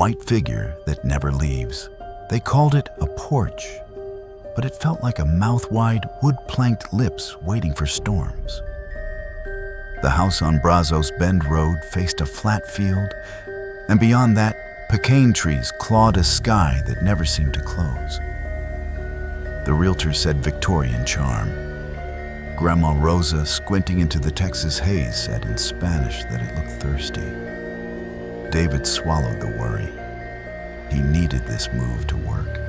white figure that never leaves. They called it a porch, but it felt like a mouth-wide, wood-planked lips waiting for storms. The house on Brazos Bend Road faced a flat field, and beyond that, pecan trees clawed a sky that never seemed to close. The realtor said Victorian charm. Grandma Rosa, squinting into the Texas haze, said in Spanish that it looked thirsty. David swallowed the worry. He needed this move to work.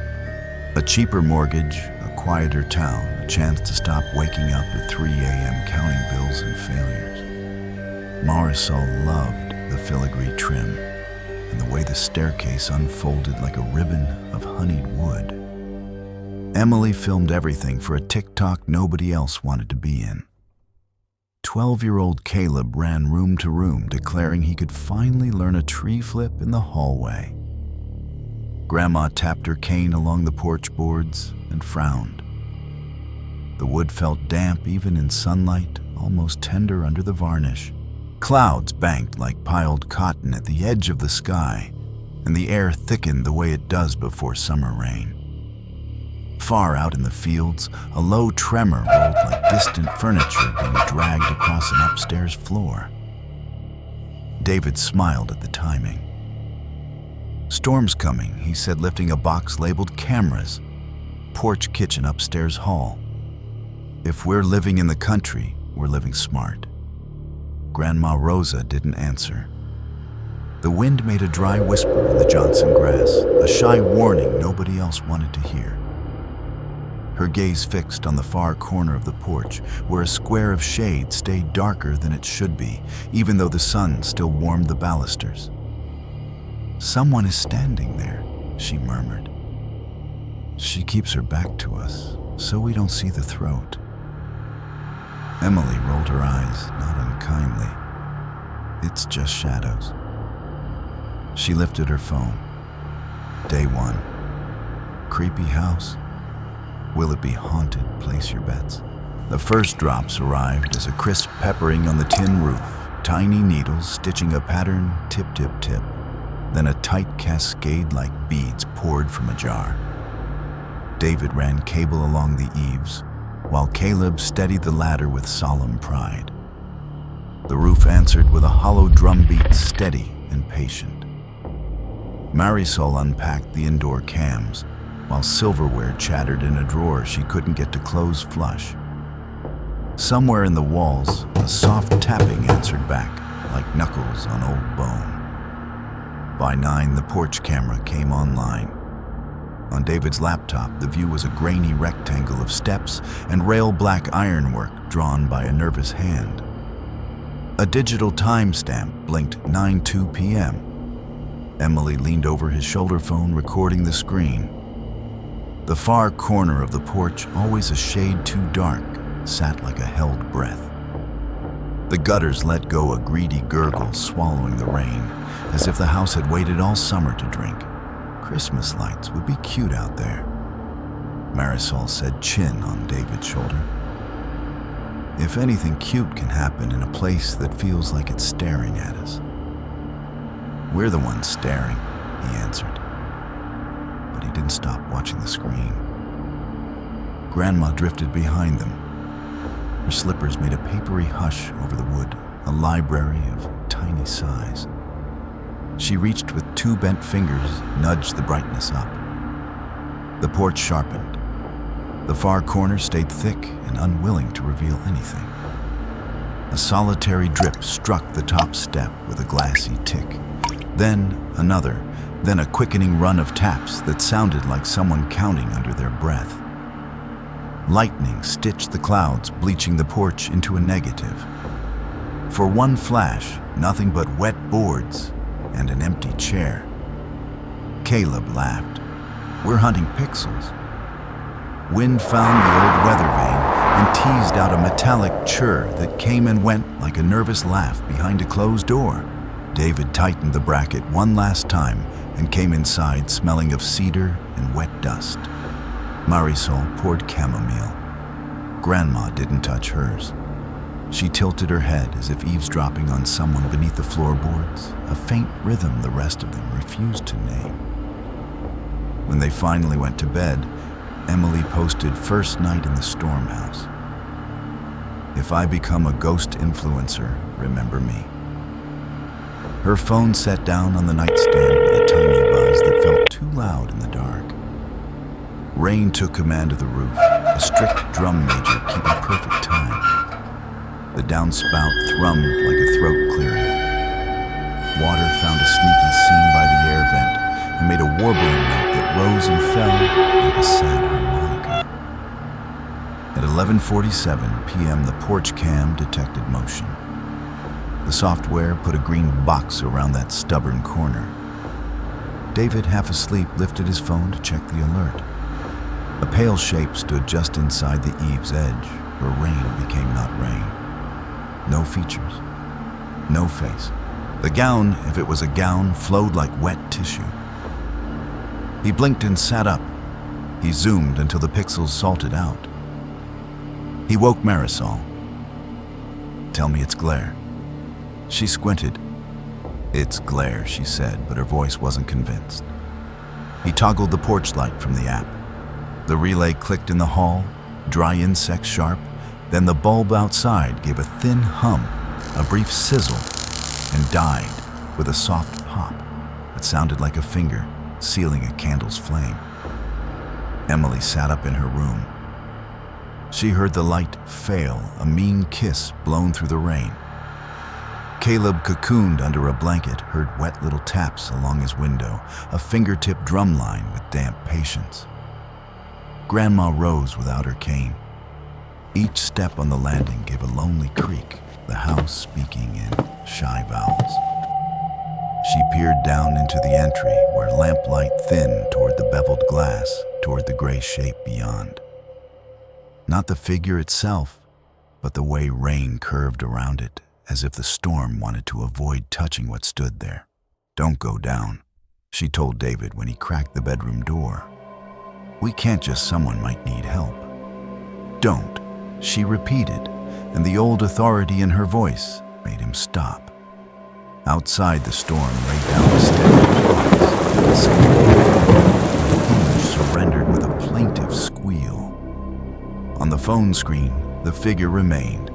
A cheaper mortgage, a quieter town, a chance to stop waking up at 3 a.m. counting bills and failures. Marisol loved the filigree trim and the way the staircase unfolded like a ribbon of honeyed wood. Emily filmed everything for a TikTok nobody else wanted to be in. 12-year-old Caleb ran room to room declaring he could finally learn a tree flip in the hallway. Grandma tapped her cane along the porch boards and frowned. The wood felt damp even in sunlight, almost tender under the varnish. Clouds banked like piled cotton at the edge of the sky, and the air thickened the way it does before summer rain. Far out in the fields, a low tremor rolled like distant furniture being dragged across an upstairs floor. David smiled at the timing. "Storm's coming," he said, lifting a box labeled cameras. "Porch kitchen upstairs hall. If we're living in the country, we're living smart." Grandma Rosa didn't answer. The wind made a dry whisper in the Johnson grass, a shy warning nobody else wanted to hear. Her gaze fixed on the far corner of the porch, where a square of shade stayed darker than it should be, even though the sun still warmed the balusters. "Someone is standing there," she murmured. "She keeps her back to us, so we don't see the throat." Emily rolled her eyes, not unkindly. "It's just shadows." She lifted her phone. Day 1. Creepy house. Will it be haunted? Place your bets. The first drops arrived as a crisp peppering on the tin roof, tiny needles stitching a pattern tip, tip, tip. Then a tight cascade like beads poured from a jar. David ran cable along the eaves, while Caleb steadied the ladder with solemn pride. The roof answered with a hollow drumbeat, steady and patient. Marisol unpacked the indoor cams, while silverware chattered in a drawer she couldn't get to close flush. Somewhere in the walls, a soft tapping answered back, like knuckles on old bone. By 9, the porch camera came online. On David's laptop, the view was a grainy rectangle of steps and rail black ironwork drawn by a nervous hand. A digital timestamp blinked 9:02 p.m. Emily leaned over his shoulder phone, recording the screen. The far corner of the porch, always a shade too dark, sat like a held breath. The gutters let go a greedy gurgle, swallowing the rain, as if the house had waited all summer to drink. Christmas lights would be cute out there. Marisol said, chin on David's shoulder. If anything cute can happen in a place that feels like it's staring at us. We're the ones staring, he answered. But he didn't stop watching the screen. Grandma drifted behind them. Her slippers made a papery hush over the wood, a library of tiny size. She reached with 2 bent fingers, nudged the brightness up. The porch sharpened. The far corner stayed thick and unwilling to reveal anything. A solitary drip struck the top step with a glassy tick. Then another, then a quickening run of taps that sounded like someone counting under their breath. Lightning stitched the clouds, bleaching the porch into a negative. For one flash, nothing but wet boards and an empty chair. Caleb laughed. We're hunting pixels. Wind found the old weather vane and teased out a metallic chirr that came and went like a nervous laugh behind a closed door. David tightened the bracket one last time and came inside smelling of cedar and wet dust. Marisol poured chamomile. Grandma didn't touch hers. She tilted her head as if eavesdropping on someone beneath the floorboards, a faint rhythm the rest of them refused to name. When they finally went to bed, Emily posted "First night in the storm house. If I become a ghost influencer, remember me." Her phone sat down on the nightstand with a tiny buzz that felt too loud in the dark. Rain took command of the roof, a strict drum major keeping perfect time. The downspout thrummed like a throat clearing. Water found a sneaky seam by the air vent and made a warbling note that rose and fell like a sad harmonica. At 11:47 p.m., the porch cam detected motion. The software put a green box around that stubborn corner. David, half asleep, lifted his phone to check the alert. A pale shape stood just inside the eave's edge, where rain became not rain. No features, no face. The gown, if it was a gown, flowed like wet tissue. He blinked and sat up. He zoomed until the pixels salted out. He woke Marisol. "Tell me it's glare." She squinted. "It's glare," she said, but her voice wasn't convinced. He toggled the porch light from the app. The relay clicked in the hall, dry insect sharp, then the bulb outside gave a thin hum, a brief sizzle, and died with a soft pop that sounded like a finger sealing a candle's flame. Emily sat up in her room. She heard the light fail, a mean kiss blown through the rain. Caleb, cocooned under a blanket, heard wet little taps along his window, a fingertip drumline with damp patience. Grandma rose without her cane. Each step on the landing gave a lonely creak, the house speaking in shy vowels. She peered down into the entry where lamplight thinned toward the beveled glass, toward the gray shape beyond. Not the figure itself, but the way rain curved around it, as if the storm wanted to avoid touching what stood there. "Don't go down," she told David when he cracked the bedroom door. "We can't just someone might need help." "Don't," she repeated, and the old authority in her voice made him stop. Outside, the storm laid down a steady pause. The hinge surrendered with a plaintive squeal. On the phone screen, the figure remained.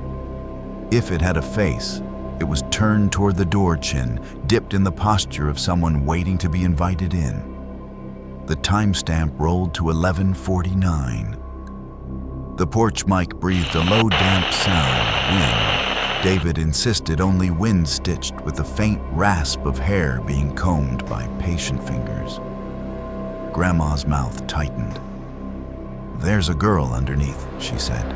If it had a face, it was turned toward the door chin, dipped in the posture of someone waiting to be invited in. The timestamp rolled to 11:49. The porch mic breathed a low, damp sound, wind. David insisted only wind stitched with the faint rasp of hair being combed by patient fingers. Grandma's mouth tightened. "There's a girl underneath," she said.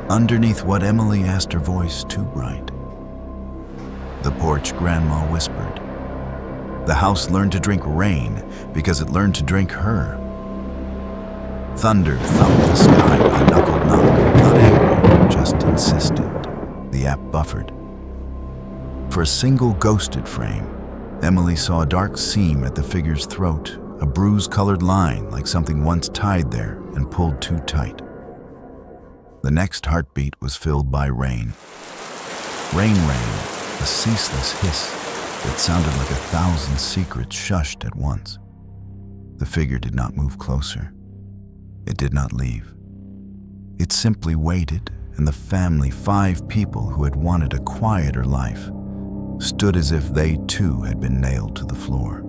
Underneath what Emily asked, her voice too bright. The porch, Grandma whispered. The house learned to drink rain because it learned to drink her. Thunder thumped the sky with a knuckled knock, not angry, just insistent. The app buffered. For a single ghosted frame, Emily saw a dark seam at the figure's throat, a bruise-colored line like something once tied there and pulled too tight. The next heartbeat was filled by rain. Rain, a ceaseless hiss that sounded like 1,000 secrets shushed at once. The figure did not move closer. It did not leave. It simply waited, and the family, 5 people who had wanted a quieter life, stood as if they too had been nailed to the floor.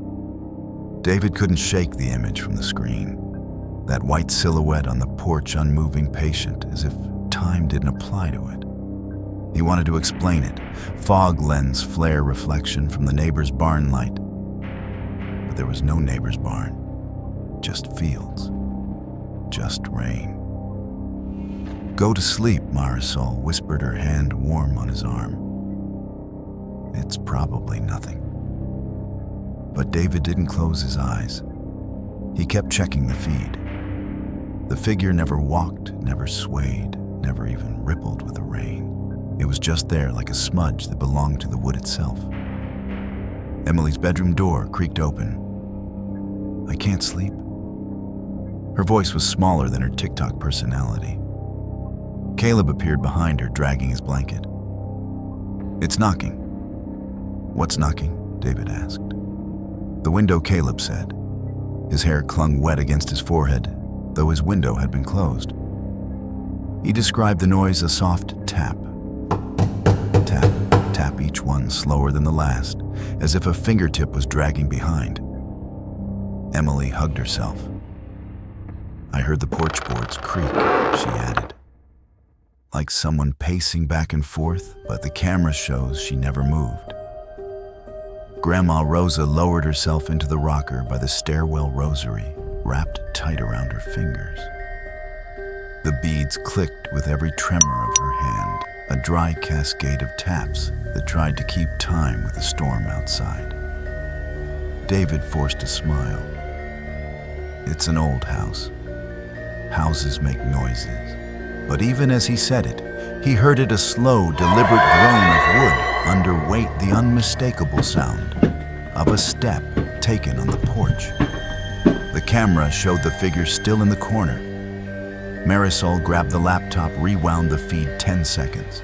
David couldn't shake the image from the screen. That white silhouette on the porch, unmoving, patient, as if time didn't apply to it. He wanted to explain it, fog lens flare reflection from the neighbor's barn light. But there was no neighbor's barn, just fields, just rain. "Go to sleep," Marisol whispered, her hand warm on his arm. "It's probably nothing." But David didn't close his eyes. He kept checking the feed. The figure never walked, never swayed, never even rippled with the rain. It was just there like a smudge that belonged to the wood itself. Emily's bedroom door creaked open. "I can't sleep." Her voice was smaller than her TikTok personality. Caleb appeared behind her, dragging his blanket. "It's knocking." "What's knocking?" David asked. "The window," Caleb said. His hair clung wet against his forehead, though his window had been closed. He described the noise a soft tap. Tap, tap, each one slower than the last, as if a fingertip was dragging behind. Emily hugged herself. "I heard the porch boards creak," she added. "Like someone pacing back and forth, but the camera shows she never moved." Grandma Rosa lowered herself into the rocker by the stairwell rosary, wrapped tight around her fingers. The beads clicked with every tremor of her hand, a dry cascade of taps that tried to keep time with the storm outside. David forced a smile. It's an old house. Houses make noises. But even as he said it, he heard it, a slow, deliberate groan of wood underweight the unmistakable sound of a step taken on the porch. The camera showed the figure still in the corner. Marisol grabbed the laptop, rewound the feed 10 seconds.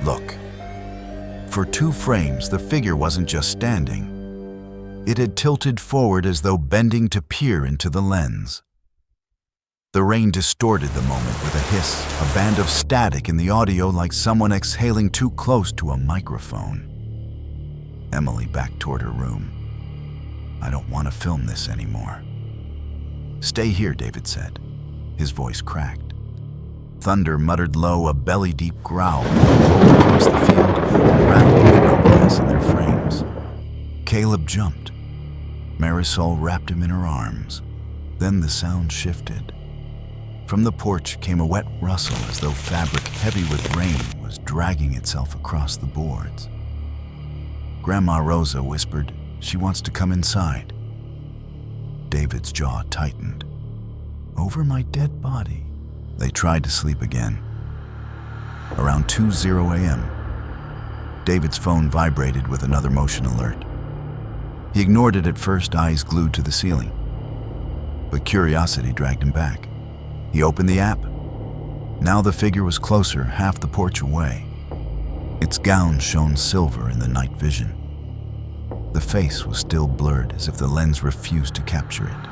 Look. For 2 frames, the figure wasn't just standing. It had tilted forward as though bending to peer into the lens. The rain distorted the moment with a hiss, a band of static in the audio like someone exhaling too close to a microphone. Emily backed toward her room. "I don't want to film this anymore." "Stay here," David said. His voice cracked. Thunder muttered low, a belly-deep growl rolled across the field and rattled the window glass in their frames. Caleb jumped. Marisol wrapped him in her arms. Then the sound shifted. From the porch came a wet rustle as though fabric heavy with rain was dragging itself across the boards. Grandma Rosa whispered, "She wants to come inside." David's jaw tightened. Over my dead body. They tried to sleep again. Around 2:00 a.m., David's phone vibrated with another motion alert. He ignored it at first, eyes glued to the ceiling. But curiosity dragged him back. He opened the app. Now the figure was closer, half the porch away. Its gown shone silver in the night vision. The face was still blurred, as if the lens refused to capture it.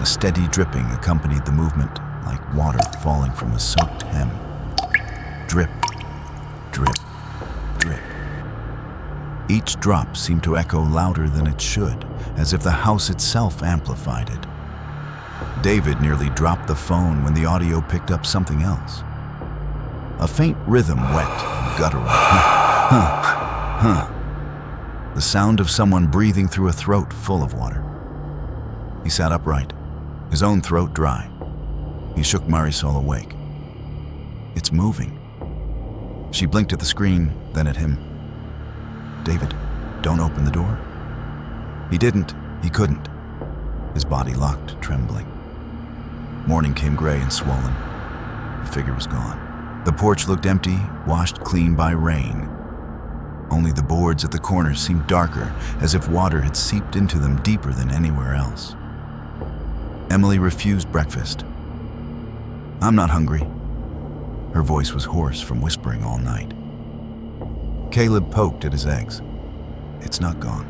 A steady dripping accompanied the movement, like water falling from a soaked hem. Drip, drip, drip. Each drop seemed to echo louder than it should, as if the house itself amplified it. David nearly dropped the phone when the audio picked up something else. A faint rhythm, wet and guttural. The sound of someone breathing through a throat full of water. He sat upright, his own throat dry. He shook Marisol awake. "It's moving." She blinked at the screen, then at him. "David, don't open the door." He didn't. He couldn't. His body locked, trembling. Morning came gray and swollen. The figure was gone. The porch looked empty, washed clean by rain. Only the boards at the corners seemed darker, as if water had seeped into them deeper than anywhere else. Emily refused breakfast. "I'm not hungry." Her voice was hoarse from whispering all night. Caleb poked at his eggs. "It's not gone."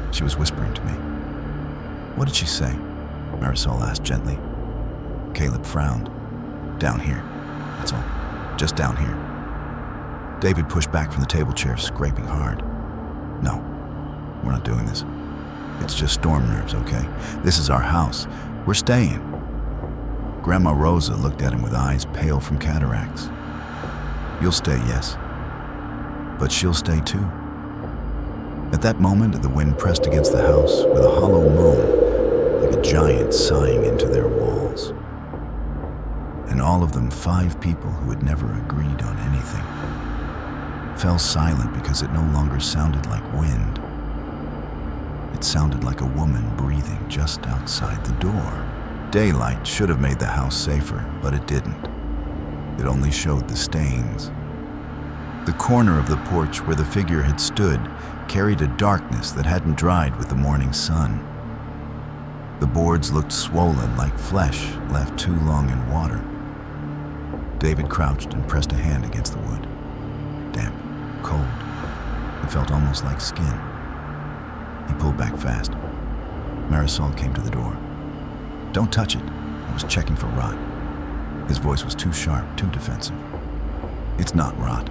She was whispering to me. "What did she say?" Marisol asked gently. Caleb frowned. "Down here. That's all. Just down here." David pushed back from the table chair, scraping hard. "No, we're not doing this. It's just storm nerves, okay? This is our house. We're staying." Grandma Rosa looked at him with eyes pale from cataracts. "You'll stay, yes. But she'll stay too." At that moment, the wind pressed against the house with a hollow moan, like a giant sighing into their walls. And all of them, 5 people who had never agreed on anything, fell silent because it no longer sounded like wind. It sounded like a woman breathing just outside the door. Daylight should have made the house safer, but it didn't. It only showed the stains. The corner of the porch where the figure had stood carried a darkness that hadn't dried with the morning sun. The boards looked swollen like flesh left too long in water. David crouched and pressed a hand against the wood. Damp, cold. It felt almost like skin. He pulled back fast. Marisol came to the door. "Don't touch it. I was checking for rot." His voice was too sharp, too defensive. "It's not rot."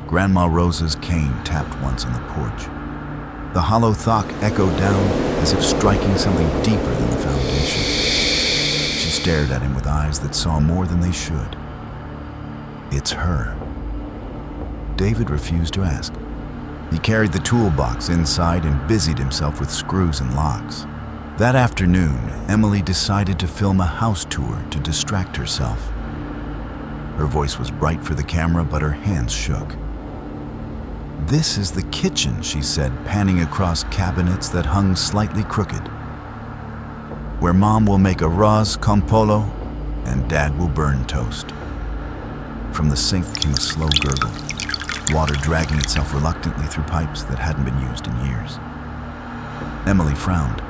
Grandma Rosa's cane tapped once on the porch. The hollow thwack echoed down as if striking something deeper than the foundation. She stared at him with eyes that saw more than they should. "It's her." David refused to ask. He carried the toolbox inside and busied himself with screws and locks. That afternoon, Emily decided to film a house tour to distract herself. Her voice was bright for the camera, but her hands shook. "This is the kitchen," she said, panning across cabinets that hung slightly crooked, "where Mom will make arroz con pollo and Dad will burn toast." From the sink came a slow gurgle, water dragging itself reluctantly through pipes that hadn't been used in years. Emily frowned.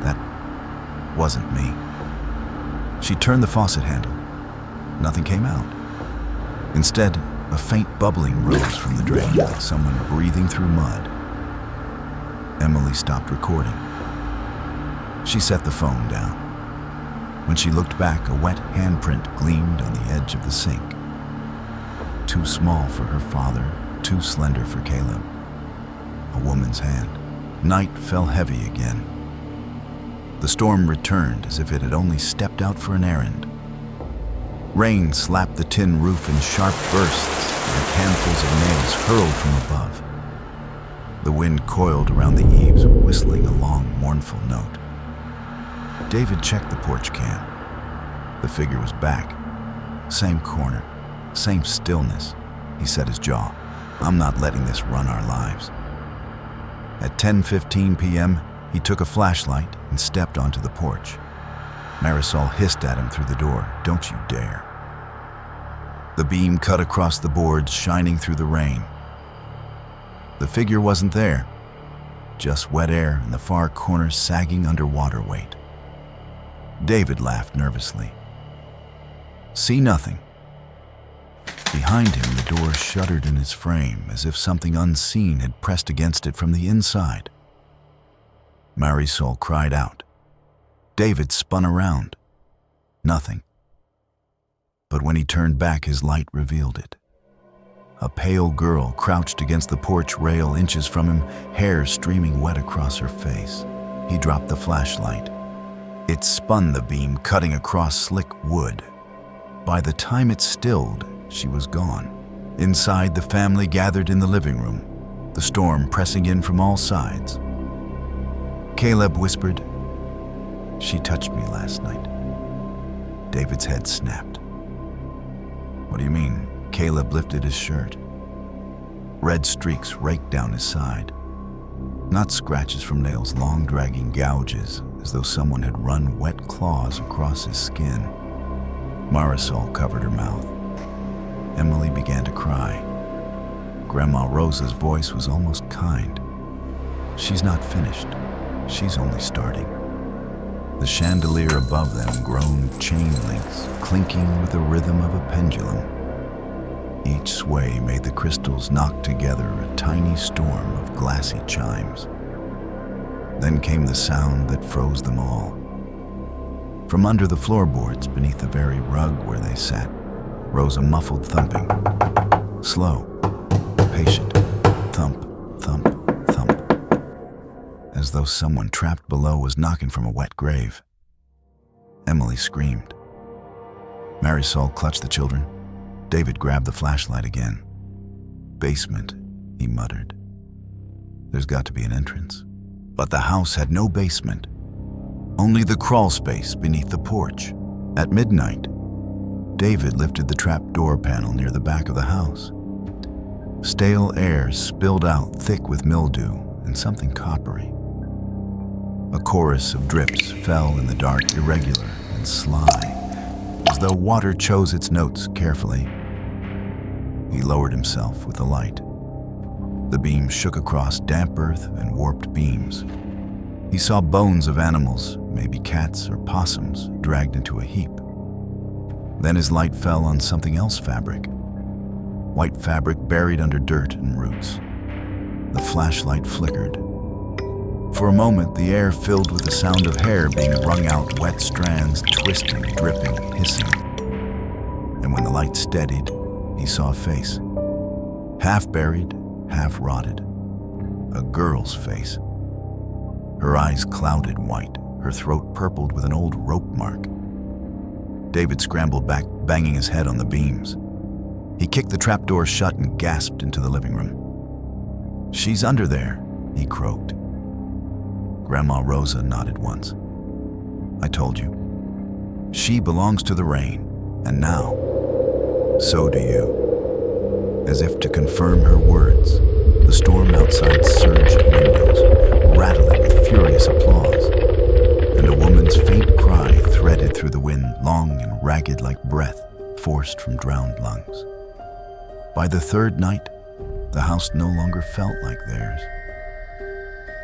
That wasn't me. She turned the faucet handle. Nothing came out. Instead, a faint bubbling rose from the drain, like someone breathing through mud. Emily stopped recording. She set the phone down. When she looked back, a wet handprint gleamed on the edge of the sink. Too small for her father, too slender for Caleb. A woman's hand. Night fell heavy again. The storm returned as if it had only stepped out for an errand. Rain slapped the tin roof in sharp bursts, like handfuls of nails hurled from above. The wind coiled around the eaves, whistling a long, mournful note. David checked the porch cam. The figure was back. Same corner, same stillness. He set his jaw. "I'm not letting this run our lives." At 10:15 p.m., he took a flashlight and stepped onto the porch. Marisol hissed at him through the door, "Don't you dare." The beam cut across the boards, shining through the rain. The figure wasn't there, just wet air in the far corner sagging under water weight. David laughed nervously. "See nothing." Behind him, the door shuddered in its frame as if something unseen had pressed against it from the inside. Marisol cried out. David spun around. Nothing. But when he turned back, his light revealed it. A pale girl crouched against the porch rail inches from him, hair streaming wet across her face. He dropped the flashlight. It spun the beam, cutting across slick wood. By the time it stilled, she was gone. Inside, the family gathered in the living room, the storm pressing in from all sides. Caleb whispered, "She touched me last night." David's head snapped. "What do you mean?" Caleb lifted his shirt. Red streaks raked down his side. Not scratches from nails, long dragging gouges, as though someone had run wet claws across his skin. Marisol covered her mouth. Emily began to cry. Grandma Rosa's voice was almost kind. "She's not finished. She's only starting." The chandelier above them groaned chain links, clinking with the rhythm of a pendulum. Each sway made the crystals knock together a tiny storm of glassy chimes. Then came the sound that froze them all. From under the floorboards, beneath the very rug where they sat, rose a muffled thumping. Slow, patient, thump, thump, thump. As though someone trapped below was knocking from a wet grave. Emily screamed. Marisol clutched the children. David grabbed the flashlight again. "Basement," he muttered. "There's got to be an entrance." But the house had no basement, only the crawl space beneath the porch. At midnight, David lifted the trap door panel near the back of the house. Stale air spilled out thick with mildew and something coppery. A chorus of drips fell in the dark, irregular and sly, as though water chose its notes carefully. He lowered himself with the light. The beam shook across damp earth and warped beams. He saw bones of animals, maybe cats or possums, dragged into a heap. Then his light fell on something else fabric. White fabric buried under dirt and roots. The flashlight flickered. For a moment, the air filled with the sound of hair being wrung out, wet strands twisting, dripping, hissing. And when the light steadied, he saw a face. Half buried, half rotted. A girl's face. Her eyes clouded white, her throat purpled with an old rope mark. David scrambled back, banging his head on the beams. He kicked the trapdoor shut and gasped into the living room. "She's under there," he croaked. Grandma Rosa nodded once. "I told you. She belongs to the rain, and now, so do you." As if to confirm her words, the storm outside surged windows, rattling with furious applause, and a woman's faint cry threaded through the wind, long and ragged like breath forced from drowned lungs. By the third night, the house no longer felt like theirs.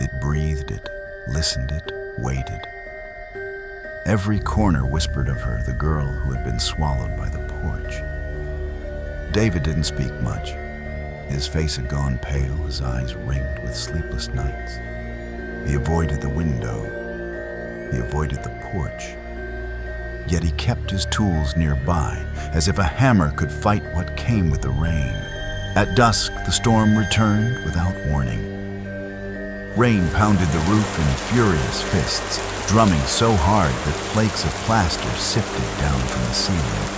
It breathed it, listened it, waited. Every corner whispered of her, the girl who had been swallowed by the porch. David didn't speak much. His face had gone pale, his eyes ringed with sleepless nights. He avoided the window. He avoided the porch. Yet he kept his tools nearby, as if a hammer could fight what came with the rain. At dusk, the storm returned without warning. Rain pounded the roof in furious fists, drumming so hard that flakes of plaster sifted down from the ceiling.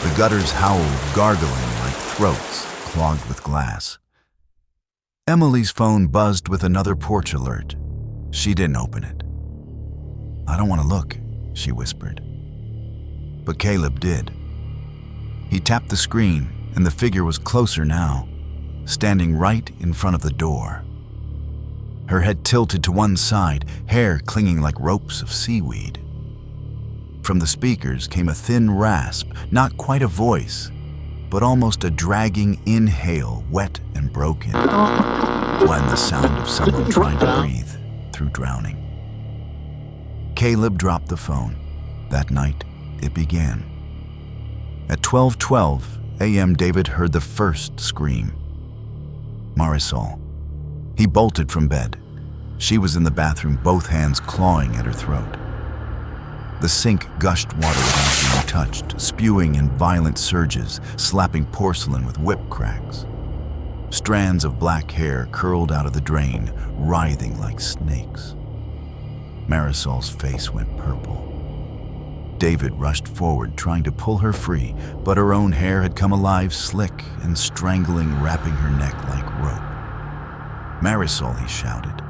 The gutters howled, gargling like throats clogged with glass. Emily's phone buzzed with another porch alert. She didn't open it. "I don't want to look," she whispered. But Caleb did. He tapped the screen, and the figure was closer now, standing right in front of the door. Her head tilted to one side, hair clinging like ropes of seaweed. From the speakers came a thin rasp, not quite a voice, but almost a dragging inhale, wet and broken, when the sound of someone trying to breathe through drowning. Caleb dropped the phone. That night, it began. At 12:12 a.m., David heard the first scream. Marisol. He bolted from bed. She was in the bathroom, both hands clawing at her throat. The sink gushed water without being touched, spewing in violent surges, slapping porcelain with whip cracks. Strands of black hair curled out of the drain, writhing like snakes. Marisol's face went purple. David rushed forward, trying to pull her free, but her own hair had come alive, slick and strangling, wrapping her neck like rope. "Marisol," he shouted.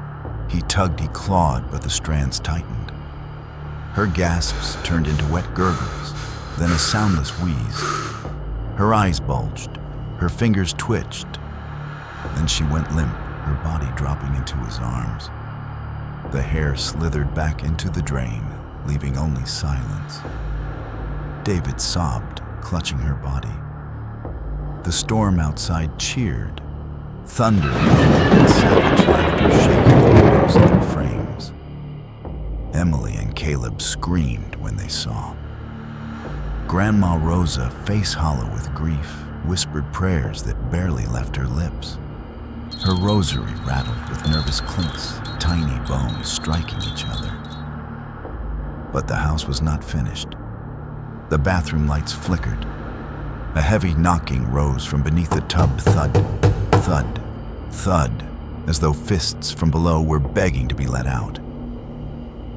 He tugged, he clawed, but the strands tightened. Her gasps turned into wet gurgles, then a soundless wheeze. Her eyes bulged, her fingers twitched. Then she went limp, her body dropping into his arms. The hair slithered back into the drain, leaving only silence. David sobbed, clutching her body. The storm outside cheered. Thunder and savage laughter shaking the windows of their frames. Emily and Caleb screamed when they saw. Grandma Rosa, face hollow with grief, whispered prayers that barely left her lips. Her rosary rattled with nervous clinks, tiny bones striking each other. But the house was not finished. The bathroom lights flickered. A heavy knocking rose from beneath the tub, thud, thud, thud, as though fists from below were begging to be let out.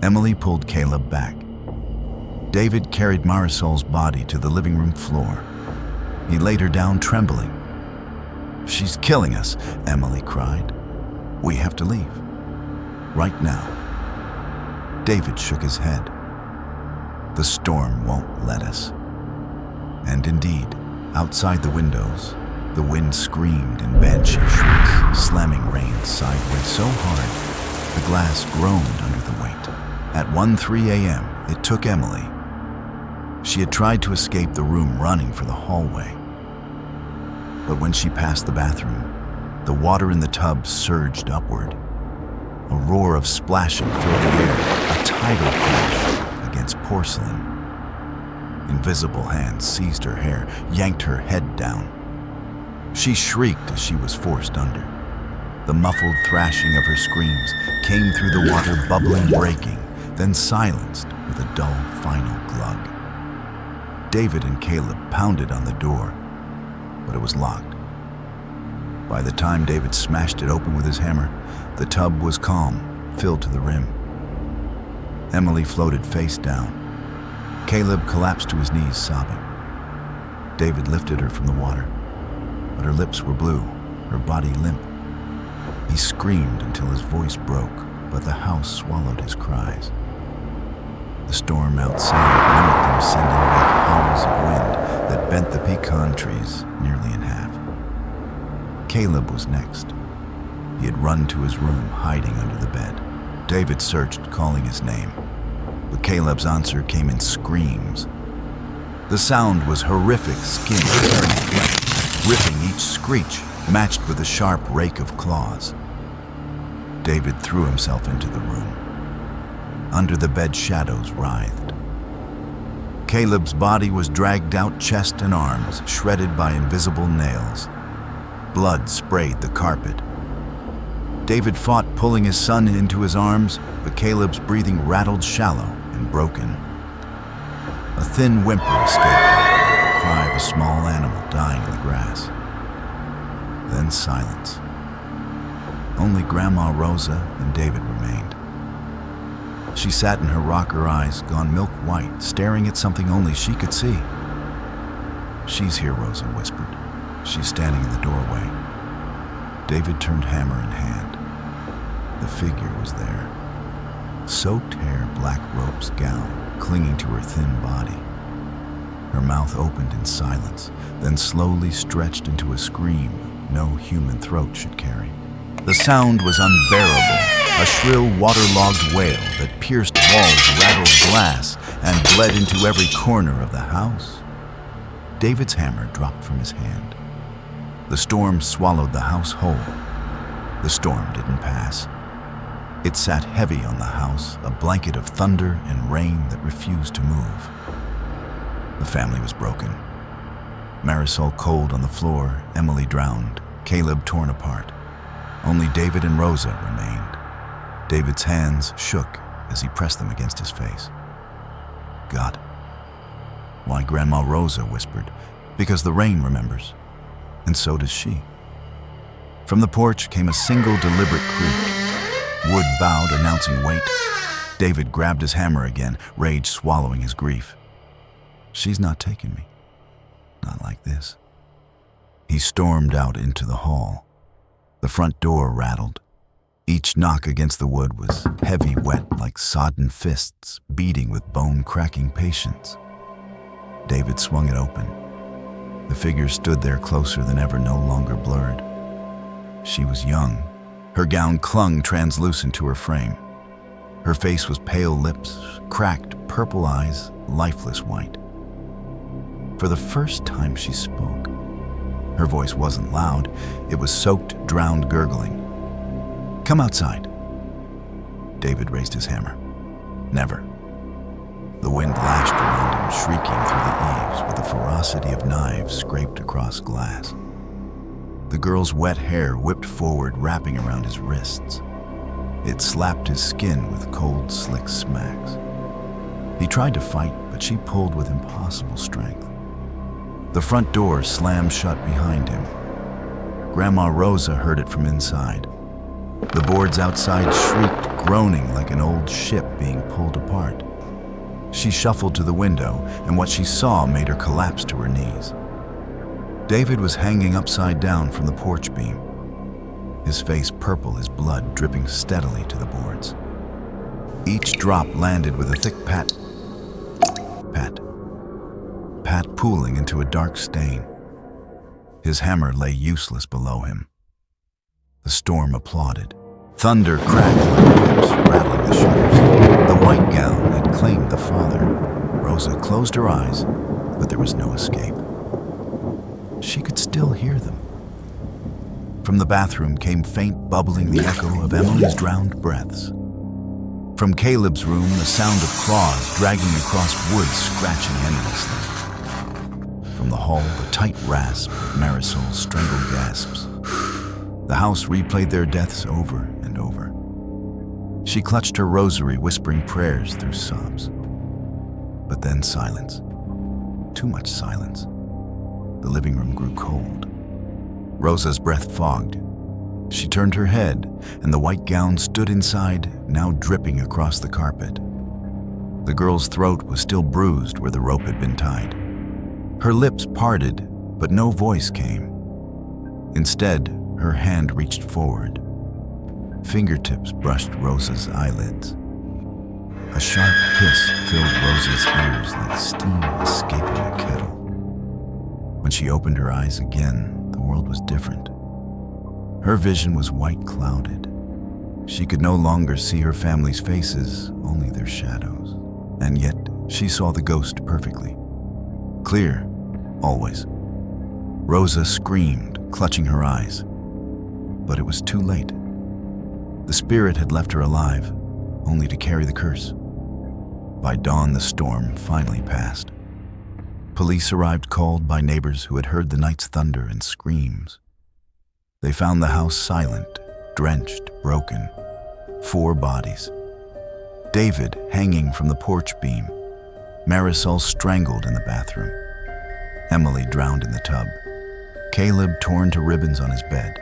Emily pulled Caleb back. David carried Marisol's body to the living room floor. He laid her down, trembling. "She's killing us," Emily cried. "We have to leave. Right now." David shook his head. "The storm won't let us." And indeed, outside the windows, the wind screamed in banshee shrieks, slamming rain sideways so hard the glass groaned under the weight. At 1:03 a.m., it took Emily. She had tried to escape the room, running for the hallway. But when she passed the bathroom, the water in the tub surged upward. A roar of splashing filled the air, a tidal crash against porcelain. Invisible hands seized her hair, yanked her head down. She shrieked as she was forced under. The muffled thrashing of her screams came through the water bubbling, breaking, then silenced with a dull final glug. David and Caleb pounded on the door, but it was locked. By the time David smashed it open with his hammer, the tub was calm, filled to the rim. Emily floated face down. Caleb collapsed to his knees, sobbing. David lifted her from the water, but her lips were blue, her body limp. He screamed until his voice broke, but the house swallowed his cries. The storm outside mimicked him, sending back howls of wind that bent the pecan trees nearly in half. Caleb was next. He had run to his room, hiding under the bed. David searched, calling his name, but Caleb's answer came in screams. The sound was horrific, skin tearing flesh, ripping each screech, matched with a sharp rake of claws. David threw himself into the room. Under the bed, shadows writhed. Caleb's body was dragged out, chest and arms, shredded by invisible nails. Blood sprayed the carpet. David fought, pulling his son into his arms, but Caleb's breathing rattled shallow and broken. A thin whimper escaped him, the cry of a small animal dying in the grass. Then silence. Only Grandma Rosa and David remained. She sat in her rocker, eyes gone milk white, staring at something only she could see. "She's here," Rosa whispered. "She's standing in the doorway." David turned hammer in hand. The figure was there. Soaked hair, black rope's gown, clinging to her thin body. Her mouth opened in silence, then slowly stretched into a scream no human throat should carry. The sound was unbearable, a shrill, waterlogged wail that pierced walls, rattled glass, and bled into every corner of the house. David's hammer dropped from his hand. The storm swallowed the house whole. The storm didn't pass. It sat heavy on the house, a blanket of thunder and rain that refused to move. The family was broken. Marisol cold on the floor, Emily drowned, Caleb torn apart. Only David and Rosa remained. David's hands shook as he pressed them against his face. "God." "Why?" Grandma Rosa whispered. "Because the rain remembers. And so does she." From the porch came a single deliberate creak. Wood bowed, announcing wait. David grabbed his hammer again, rage swallowing his grief. "She's not taking me. Not like this." He stormed out into the hall. The front door rattled. Each knock against the wood was heavy, wet, like sodden fists, beating with bone-cracking patience. David swung it open. The figure stood there closer than ever, no longer blurred. She was young. Her gown clung translucent to her frame. Her face was pale lips, cracked purple eyes, lifeless white. For the first time she spoke. Her voice wasn't loud. It was soaked, drowned gurgling. "Come outside." David raised his hammer. "Never." The wind lashed around him, shrieking through the eaves with the ferocity of knives scraped across glass. The girl's wet hair whipped forward, wrapping around his wrists. It slapped his skin with cold, slick smacks. He tried to fight, but she pulled with impossible strength. The front door slammed shut behind him. Grandma Rosa heard it from inside. The boards outside shrieked, groaning like an old ship being pulled apart. She shuffled to the window, and what she saw made her collapse to her knees. David was hanging upside down from the porch beam, his face purple, his blood dripping steadily to the boards. Each drop landed with a thick pat, pooling into a dark stain. His hammer lay useless below him. The storm applauded. Thunder cracked like whips, rattling the shutters. The white gown had claimed the father. Rosa closed her eyes, but there was no escape. She could still hear them. From the bathroom came faint bubbling, the echo of Emily's drowned breaths. From Caleb's room, the sound of claws dragging across wood, scratching endlessly. From the hall, the tight rasp of Marisol's strangled gasps. The house replayed their deaths over and over. She clutched her rosary, whispering prayers through sobs. But then silence. Too much silence. The living room grew cold. Rosa's breath fogged. She turned her head, and the white gown stood inside, now dripping across the carpet. The girl's throat was still bruised where the rope had been tied. Her lips parted, but no voice came. Instead, her hand reached forward. Fingertips brushed Rosa's eyelids. A sharp hiss filled Rosa's ears like steam escaping a kettle. When she opened her eyes again, the world was different. Her vision was white-clouded. She could no longer see her family's faces, only their shadows. And yet, she saw the ghost perfectly. Clear, always. Rosa screamed, clutching her eyes. But it was too late. The spirit had left her alive, only to carry the curse. By dawn, the storm finally passed. Police arrived, called by neighbors who had heard the night's thunder and screams. They found the house silent, drenched, broken. 4 bodies. David hanging from the porch beam. Marisol strangled in the bathroom. Emily drowned in the tub. Caleb torn to ribbons on his bed.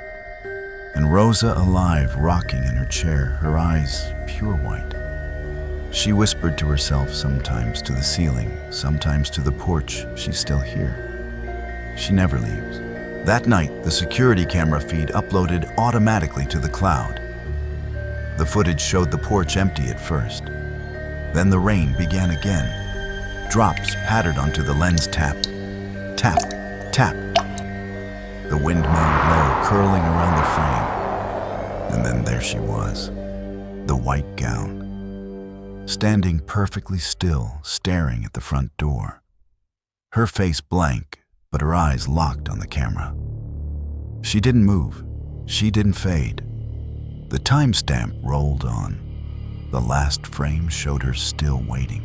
And Rosa alive, rocking in her chair, her eyes pure white. She whispered to herself, sometimes to the ceiling, sometimes to the porch, she's still here. She never leaves. That night, the security camera feed uploaded automatically to the cloud. The footage showed the porch empty at first. Then the rain began again. Drops pattered onto the lens tap. Tap, tap. The wind moaned low, curling around the frame. And then there she was, the white gown, standing perfectly still, staring at the front door. Her face blank, but her eyes locked on the camera. She didn't move. She didn't fade. The timestamp rolled on. The last frame showed her still waiting.